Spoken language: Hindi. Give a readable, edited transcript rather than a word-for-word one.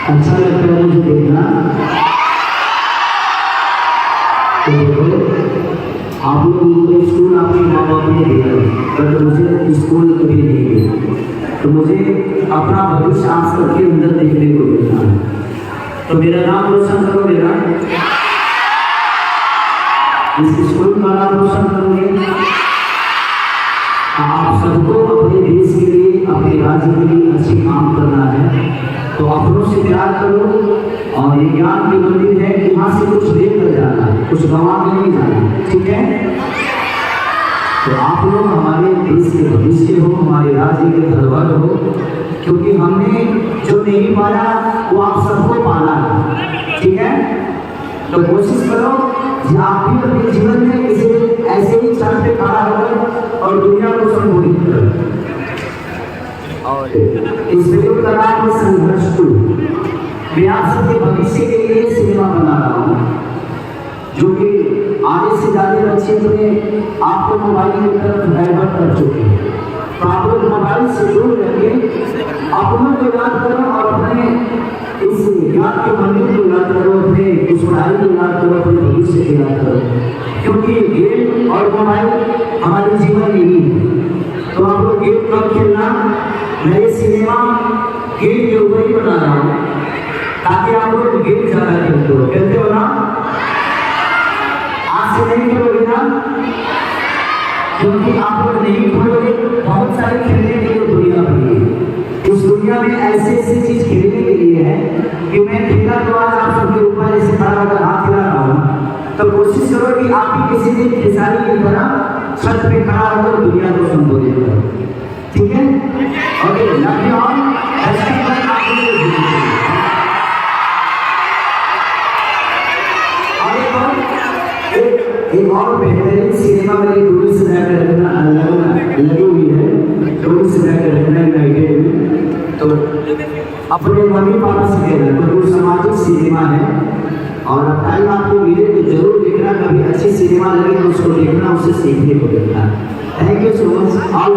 अच्छा लगता है मुझे देखना। तो देखो आप लोग को स्कूल आपके माँ बाप ने दिया, बट मुझे स्कूल कभी नहीं दिया, तो मुझे अपना भविष्य आप सबके अंदर देखने को मिलता है। तो मेरा नाम रोशन करो, मेरा इस स्कूल का नाम रोशन करोगे। आप सबको अपने देश के लिए, अपने राज्य के लिए अच्छे काम करना है, तो अपनों से प्यार करो। और ये ज्ञान की मंदिर है, यहाँ से कुछ लेकर जाना है, कुछ गंवा के नहीं जाना, ठीक है। तो आप लोग हमारे देश के भविष्य हो, हमारे राज्य के धरोहर हो, क्योंकि हमने जो नहीं पाया वो आप सबको पाना है, ठीक है। तो कोशिश करो कि आप भी अपने जीवन में इसे ऐसे ही चल पे खड़ा होकर और दुनिया को संबोधित करो। और इस वीडियो का नाम है संघर्ष 2। मैं आप सबके भविष्य के लिए सिनेमा बना रहा हूँ, जो कि आधे से ज्यादा बच्चे अपने आपको मोबाइल की तरफ डाइवर्ट कर चुके हैं। तो आप लोग मोबाइल से दूर रहकर अपनों को याद करो और अपने इस ज्ञान के मंदिर को याद करो, अपने उस पढ़ाई को याद करो, अपने भविष्य को याद करो, क्योंकि गेम और मोबाइल हमारे जीवन में ही है। तो आप लोग गेम कब खेलना, नए सिनेमा गेम के ऊपर ही बना रहा हूँ, ताकि आप लोग गेम ज्यादा खेलते हो ना। आज से नहीं खेलोगे ना, क्योंकि आप लोग नहीं खेलोगे, बहुत सारे खेलने के लिए दुनिया बनी है। इस दुनिया में ऐसी ऐसी चीज खेलने के लिए है कि मैं खेला तो आज आप सबके ऊपर ऐसे खड़ा होकर हाथ हिला रहा हूँ। तो कोशिश करो कि आप भी किसी दिन खिसारी की तरह छत पे खड़ा होकर दुनिया को संबोधित करो, ठीक है। Okay, love you all. एक और बेहतरीन सिनेमा मेरी डोली से लगी हुई है, डोली से रखना यूनाइटेड में। तो अपने मम्मी पापा से कहना, तो वो सामाजिक सिनेमा है और टाइम आपको मिले तो जरूर देखना। कभी अच्छी सिनेमा लगे तो उसको देखना, उससे सीखने को मिलता है। Thank you so much all.